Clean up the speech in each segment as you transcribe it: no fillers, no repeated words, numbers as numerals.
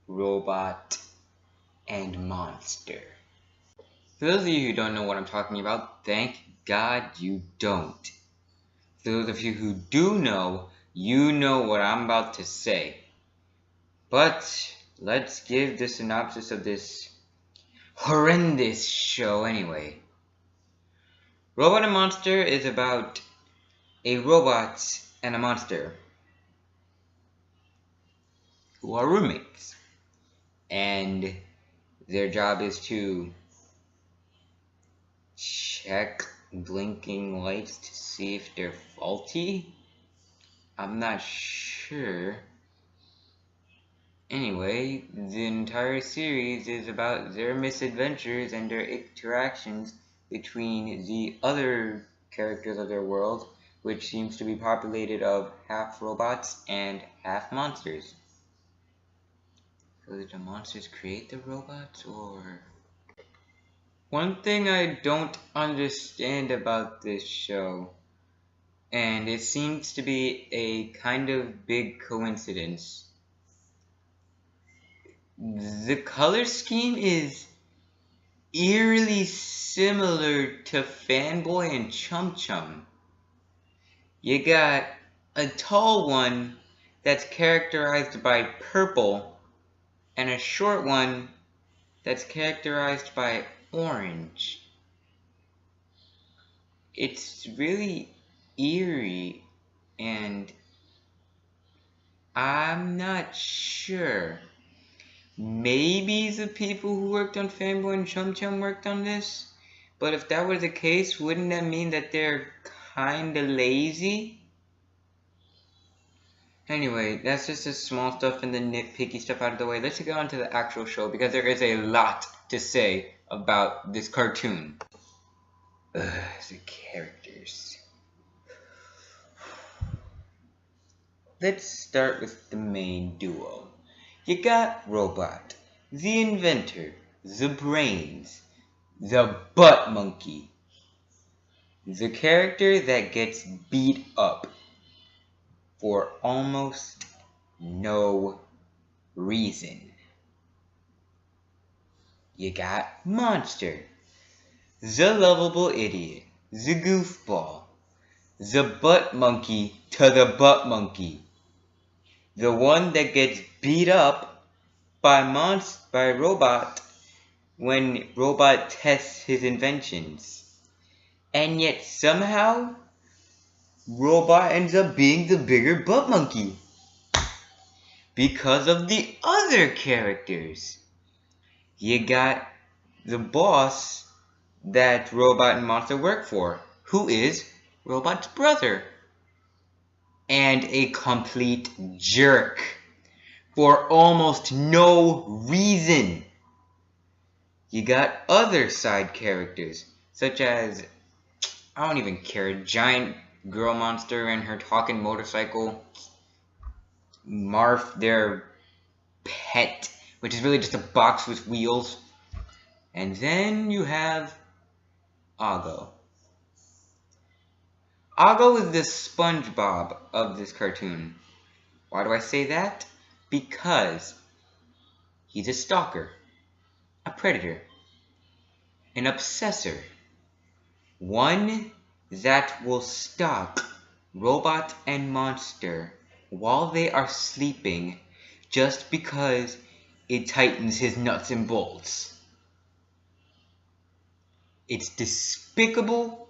Robot and monster. For those of you who don't know what I'm talking about, thank God you don't. For those of you who do know, you know what I'm about to say. But let's give the synopsis of this horrendous show anyway. Robot and Monster is about a robot and a monster who are roommates. And their job is to check blinking lights to see if they're faulty. I'm not sure. Anyway, the entire series is about their misadventures and their interactions between the other characters of their world, which seems to be populated of half robots and half monsters. So did the monsters create the robots, or... One thing I don't understand about this show, and it seems to be a kind of big coincidence, the color scheme is eerily similar to Fanboy and Chum Chum. You got a tall one that's characterized by purple, and a short one that's characterized by orange. It's really eerie, and I'm not sure. Maybe the people who worked on Fanboy and Chum Chum worked on this? But if that were the case, wouldn't that mean that they're kinda lazy? Anyway, that's just the small stuff and the nitpicky stuff out of the way. Let's get on to the actual show, because there is a lot to say about this cartoon. The characters. Let's start with the main duo. You got Robot, the inventor, the brains, the butt monkey. The character that gets beat up for almost no reason. You got Monster, the lovable idiot, the goofball, the butt monkey to the butt monkey. The one that gets beat up by Robot when Robot tests his inventions. And yet somehow, Robot ends up being the bigger butt monkey. Because of the other characters. You got the boss that Robot and Monster work for, who is Robot's brother. And a complete jerk for almost no reason. You got other side characters, such as, I don't even care, a giant girl monster and her talking motorcycle, Marf, their pet, which is really just a box with wheels, and then you have Oggo. Oggo is the SpongeBob of this cartoon. Why do I say that? Because he's a stalker, a predator, an obsessor, one that will stalk Robot and Monster while they are sleeping just because it tightens his nuts and bolts. It's despicable,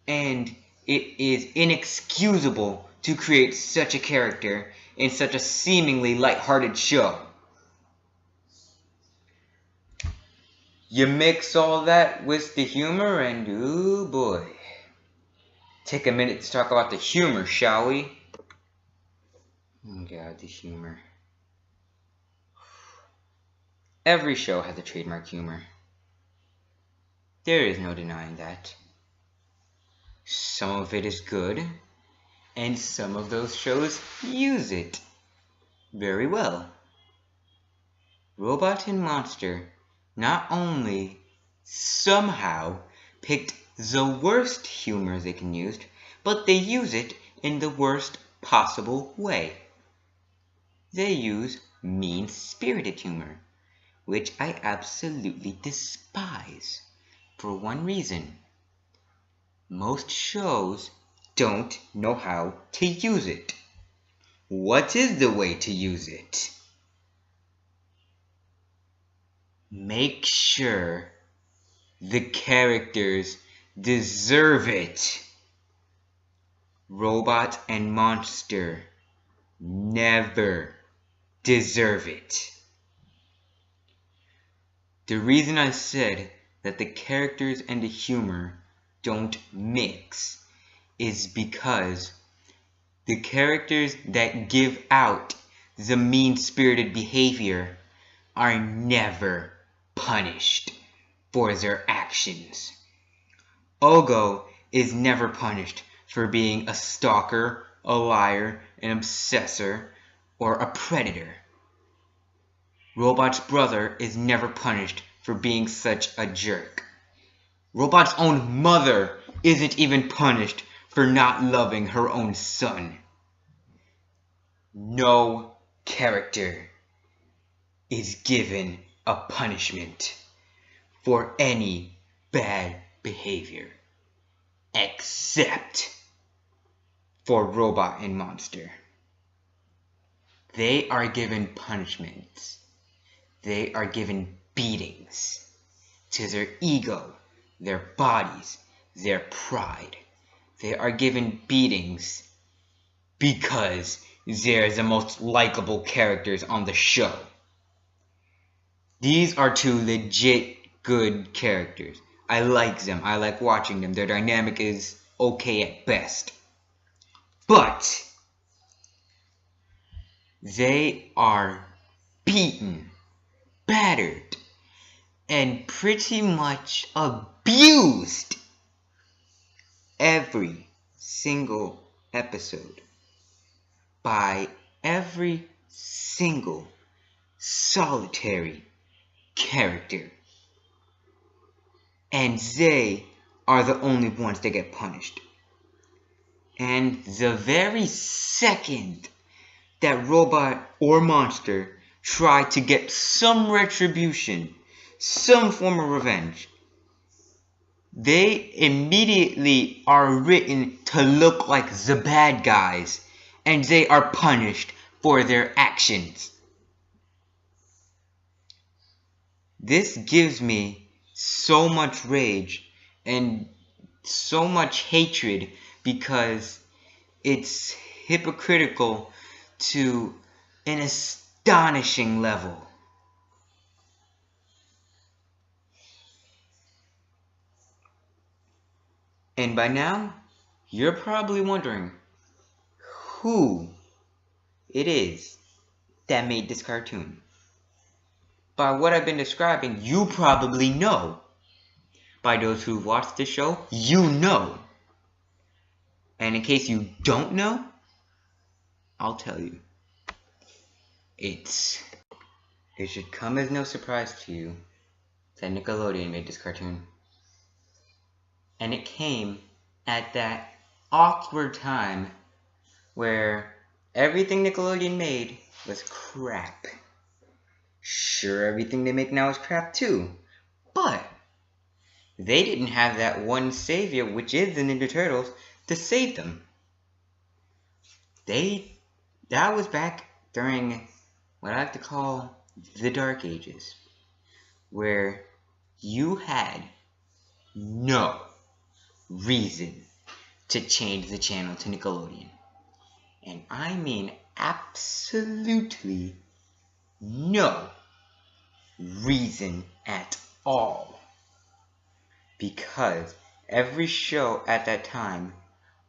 and it is inexcusable to create such a character in such a seemingly lighthearted show. You mix all that with the humor and ooh boy. Take a minute to talk about the humor, shall we? Oh God, the humor. Every show has a trademark humor. There is no denying that. Some of it is good, and some of those shows use it very well. Robot and Monster not only somehow picked the worst humor they can use, but they use it in the worst possible way. They use mean-spirited humor, which I absolutely despise, for one reason. Most shows don't know how to use it. What is the way to use it? Make sure the characters deserve it. Robot and Monster never deserve it. The reason I said that the characters and the humor don't mix is because the characters that give out the mean-spirited behavior are never punished for their actions. Ogo is never punished for being a stalker, a liar, an obsessor, or a predator. Robot's brother is never punished for being such a jerk. Robot's own mother isn't even punished for not loving her own son. No character is given a punishment for any bad behavior, except for Robot and Monster. They are given punishments. They are given beatings to their ego, their bodies, their pride. They are given beatings because they're the most likable characters on the show. These are two legit good characters. I like them. I like watching them. Their dynamic is okay at best. But they are beaten, battered, and pretty much abused every single episode by every single solitary character. And they are the only ones that get punished. And the very second that Robot or Monster try to get some retribution, some form of revenge, they immediately are written to look like the bad guys, and they are punished for their actions. This gives me so much rage and so much hatred because it's hypocritical to an astonishing level. And by now, you're probably wondering who it is that made this cartoon. By what I've been describing, you probably know. By those who've watched the show, you know. And in case you don't know, I'll tell you. It should come as no surprise to you that Nickelodeon made this cartoon. And it came at that awkward time where everything Nickelodeon made was crap. Sure, everything they make now is crap too, but they didn't have that one savior, which is the Ninja Turtles, to save them. That was back during what I like to call the Dark Ages, where you had no reason to change the channel to Nickelodeon. And I mean absolutely no reason at all. Because every show at that time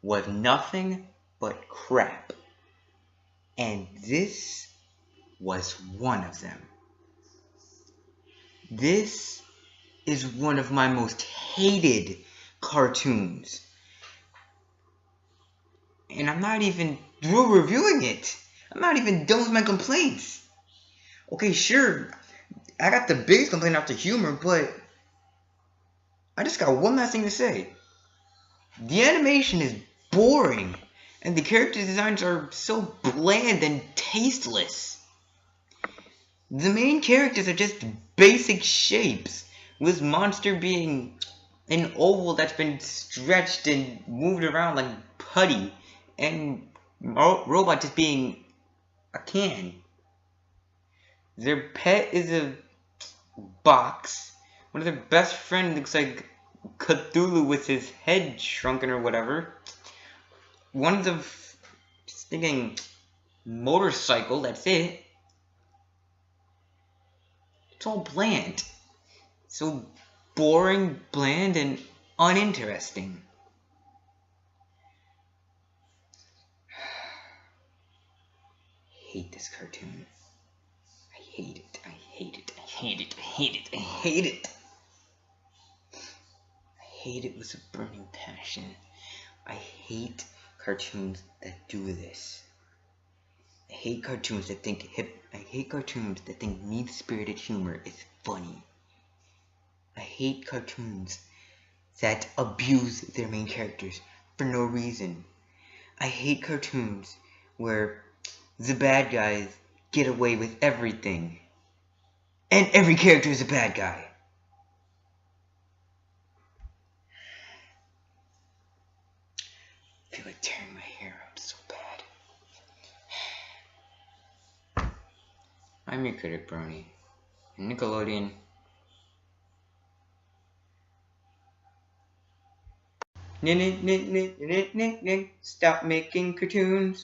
was nothing but crap. And this was one of them. This is one of my most hated cartoons. And I'm not even through reviewing it. I'm not even done with my complaints. Okay, sure, I got the biggest complaint after humor, but I just got one last thing to say. The animation is boring, and the character designs are so bland and tasteless. The main characters are just basic shapes, with Monster being an oval that's been stretched and moved around like putty, and Robot just being a can. Their pet is a box. One of their best friends looks like Cthulhu with his head shrunken or whatever. One of the stinking motorcycle, that's it. It's all bland. So boring, bland, and uninteresting. I hate this cartoon. I hate it. I hate it. I hate it. I hate it. I hate it. I hate it with a burning passion. I hate cartoons that do this. I hate cartoons that think mean-spirited humor is funny. I hate cartoons that abuse their main characters for no reason. I hate cartoons where the bad guys get away with everything, and every character is a bad guy. I feel like tearing my hair out so bad. I'm your critic, Brony. Nickelodeon. Stop making cartoons.